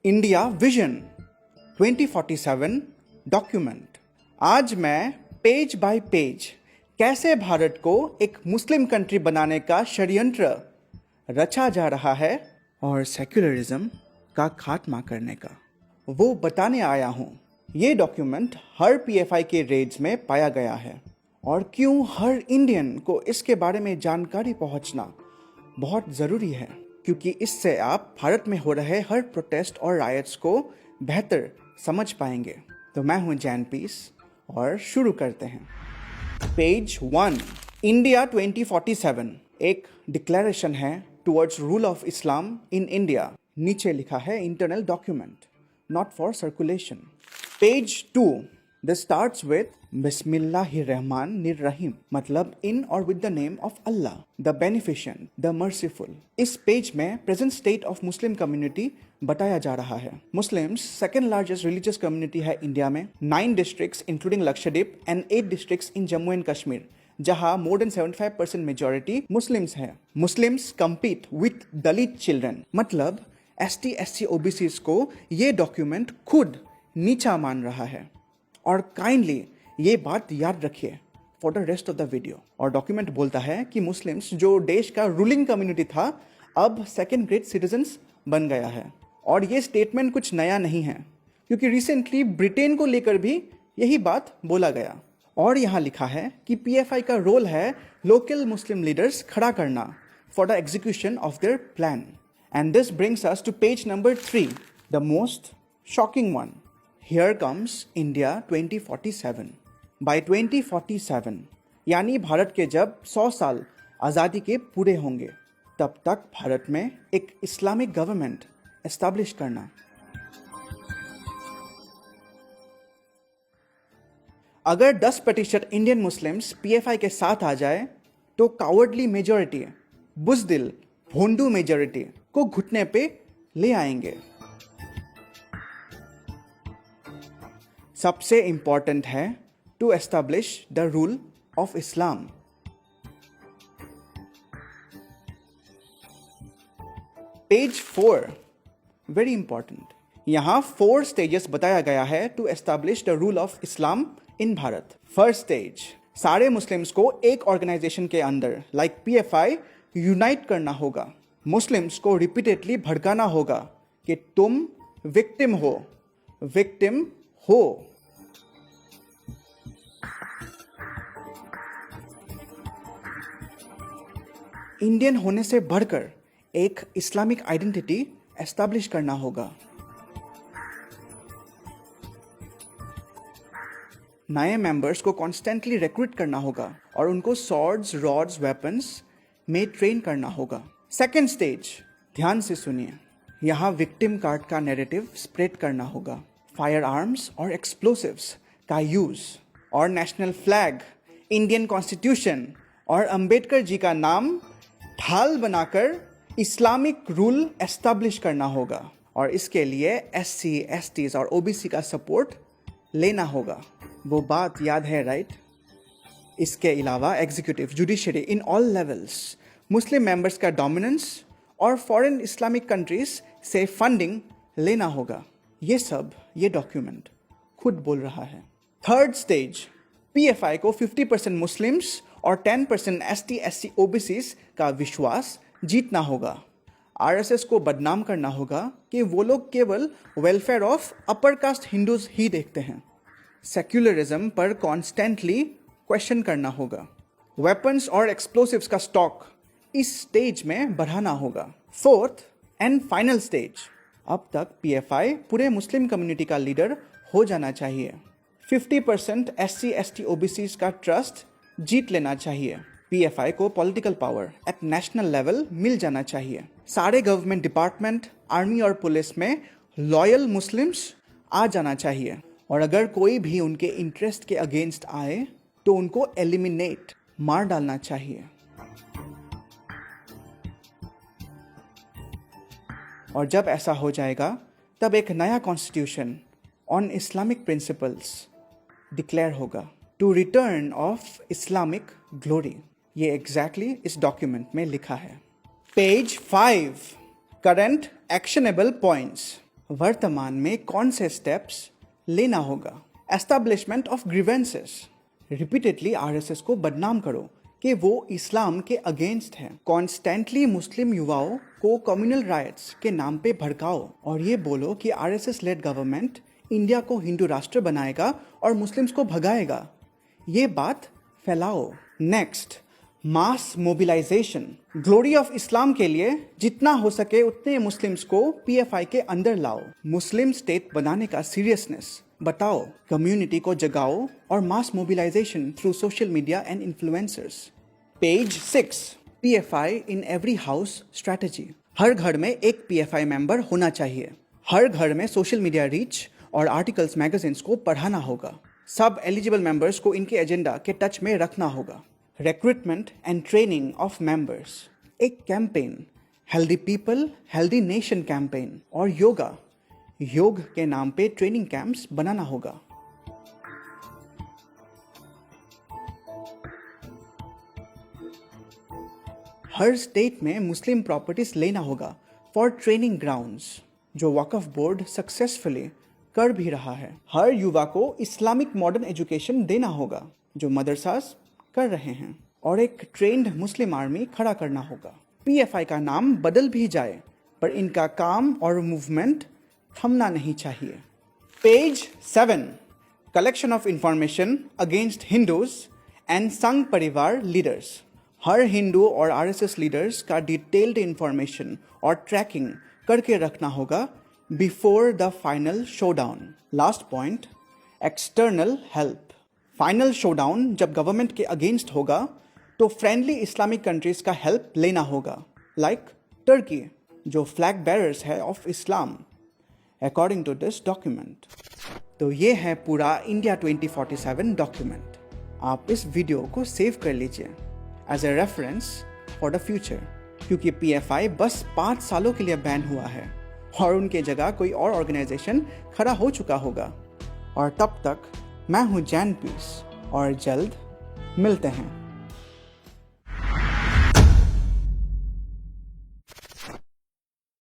India vision 2047 document. आज मैं page bye page कैसे भारत को एक मुस्लिम कंट्री बनाने का षड्यंत्र रचा जा रहा है और सेक्युलरिज्म का खात्मा करने का वो बताने आया हूँ। ये डॉक्यूमेंट हर पीएफआई के रेड्स में पाया गया है और क्यों हर इंडियन को इसके बारे में जानकारी पहुँचना बहुत ज़रूरी है, क्योंकि इससे आप भारत में हो रहे हर प्रोटेस्ट और रायट्स को बेहतर समझ पाएंगे। तो मैं हूं जैन पीस और शुरू करते हैं। पेज 1, इंडिया 2047 एक डिक्लेरेशन है towards rule of Islam in India. नीचे लिखा है internal document, not for circulation. Page 2, this starts with बिस्मिल्लाहिर्रहमानिर्रहीम, मतलब इन और with the name of Allah, the beneficent, the merciful. इस पेज में present state of Muslim community बताया जा रहा है। Muslims second largest religious community है इंडिया में। 9 districts including Lakshadweep and 8 districts in Jammu and Kashmir, जहां मोर देन 75% मेजॉरिटी मुस्लिम्स है। Muslims compete with Dalit children, मतलब ST SC OBCs को ये डॉक्यूमेंट खुद नीचा मान रहा है। और काइंडली ये बात याद रखिए for the rest of the video. और डॉक्यूमेंट बोलता है कि मुस्लिम्स जो देश का रूलिंग कम्युनिटी था अब सेकेंड ग्रेड सिटीजन्स बन गया है। और ये स्टेटमेंट कुछ नया नहीं है, क्योंकि रिसेंटली ब्रिटेन को लेकर भी यही बात बोला गया। और यहाँ लिखा है कि पीएफआई का रोल है लोकल मुस्लिम लीडर्स खड़ा करना for the execution of their plan. And this brings us to page number 3, the most shocking one. Here comes India 2047. By 2047 यानी भारत के जब 100 साल आज़ादी के पूरे होंगे, तब तक भारत में एक इस्लामिक गवर्नमेंट एस्टैब्लिश करना। अगर 10% इंडियन मुस्लिम्स पीएफआई के साथ आ जाए तो कावर्डली मेजॉरिटी, बुज़दिल, भोंडू मेजॉरिटी को घुटने पे ले आएंगे। सबसे इंपॉर्टेंट है to establish the rule of Islam. Page 4, very important. यहां 4 स्टेजेस बताया गया है to establish the rule of Islam in Bharat. First stage, सारे मुस्लिम्स को एक ऑर्गेनाइजेशन के अंदर लाइक पीएफआई यूनाइट करना होगा। मुस्लिम्स को रिपीटेडली भड़काना होगा कि तुम विक्टिम हो, विक्टिम हो। इंडियन होने से बढ़कर एक इस्लामिक आइडेंटिटी एस्टैब्लिश करना होगा। नए मेंबर्स को कॉन्स्टेंटली रिक्रूट करना होगा और उनको सॉर्ड्स, रॉड्स, वेपन्स में ट्रेन करना होगा। सेकेंड स्टेज, ध्यान से सुनिए, यहाँ विक्टिम कार्ड का नैरेटिव स्प्रेड करना होगा। फायर आर्म्स और एक्सप्लोसिव्स का यूज और नेशनल फ्लैग, इंडियन कॉन्स्टिट्यूशन और अंबेडकर जी का नाम ढाल बनाकर इस्लामिक रूल एस्टैब्लिश करना होगा। और इसके लिए SC, STs और OBC का सपोर्ट लेना होगा। वो बात याद है, राइट? इसके अलावा executive, judiciary in all levels, Muslim members का डोमिनेंस और फॉरेन इस्लामिक कंट्रीज से फंडिंग लेना होगा। ये सब ये डॉक्यूमेंट खुद बोल रहा है। थर्ड स्टेज, पीएफआई को 50% मुस्लिम्स और 10% ST SC OBCs का विश्वास जीतना होगा। RSS को बदनाम करना होगा कि वो लोग केवल welfare of upper caste Hindus ही देखते हैं। सेक्युलरिज्म पर कॉन्स्टेंटली क्वेश्चन करना होगा। वेपन्स और एक्सप्लोसिव्स का स्टॉक इस स्टेज में बढ़ाना होगा। फोर्थ एंड फाइनल स्टेज, अब तक पीएफआई पूरे मुस्लिम कम्युनिटी का लीडर हो जाना चाहिए। 50% SC ST OBCs का ट्रस्ट जीत लेना चाहिए। पीएफआई को political power at national level मिल जाना चाहिए। सारे गवर्नमेंट डिपार्टमेंट, आर्मी और पुलिस में लॉयल मुस्लिम्स आ जाना चाहिए। और अगर कोई भी उनके इंटरेस्ट के अगेंस्ट आए तो उनको एलिमिनेट, मार डालना चाहिए। और जब ऐसा हो जाएगा तब एक नया constitution on Islamic principles declare होगा, to return of Islamic glory. ये एग्जैक्टली इस डॉक्यूमेंट में लिखा है। Page 5, current actionable points. वर्तमान में कौन से स्टेप्स लेना होगा। Establishment of grievances, repeatedly RSS को बदनाम करो कि वो इस्लाम के अगेंस्ट है। कॉन्स्टेंटली मुस्लिम युवाओं को कम्युनल राइट्स के नाम पे भड़काओ और ये बोलो कि आरएसएस लेड गवर्नमेंट इंडिया को हिंदू राष्ट्र बनाएगा और मुस्लिम्स को भगाएगा। ये बात फैलाओ। Next, mass mobilisation. Glory of Islam के लिए जितना हो सके उतने मुस्लिम्स को पीएफआई के अंदर लाओ। मुस्लिम स्टेट बनाने का सीरियसनेस बताओ, कम्युनिटी को जगाओ और mass mobilisation through social media and influencers. Page 6, PFI in every house strategy. हर घर में एक पीएफआई मेंबर होना चाहिए। हर घर में सोशल मीडिया रीच और आर्टिकल्स मैगजीन्स को पढ़ाना होगा। सब एलिजिबल मेंबर्स को इनके एजेंडा के टच में रखना होगा। Recruitment and training of members, एक campaign, healthy people healthy nation campaign और योग के नाम पे ट्रेनिंग कैंप्स बनाना होगा। हर स्टेट में मुस्लिम प्रॉपर्टीज लेना होगा फॉर ट्रेनिंग ग्राउंड्स, जो वक्फ बोर्ड सक्सेसफुली कर भी रहा है। हर युवा को इस्लामिक मॉडर्न एजुकेशन देना होगा, जो मदरसास कर रहे हैं, और एक ट्रेंड मुस्लिम आर्मी खड़ा करना होगा। पीएफआई का नाम बदल भी जाए पर इनका काम और मूवमेंट थमना नहीं चाहिए। Page 7, collection of information against Hindus and Sangh Parivar leaders. हर हिंदू और आरएसएस लीडर्स का डिटेल्ड इंफॉर्मेशन और ट्रैकिंग करके रखना होगा before the final showdown. Last point, external help. Final showdown जब गवर्नमेंट के अगेंस्ट होगा तो फ्रेंडली इस्लामिक कंट्रीज का हेल्प लेना होगा, लाइक टर्की, जो फ्लैग बेरर्स है of Islam according to this document. तो ये है पूरा इंडिया 2047 डॉक्यूमेंट। आप इस वीडियो को सेव कर लीजिए as a reference for the future, क्योंकि पीएफआई बस 5 सालों के लिए बैन हुआ है और उनके जगह कोई और ऑर्गेनाइजेशन खड़ा हो चुका होगा। और तब तक मैं हूँ जैन पीस और जल्द मिलते हैं।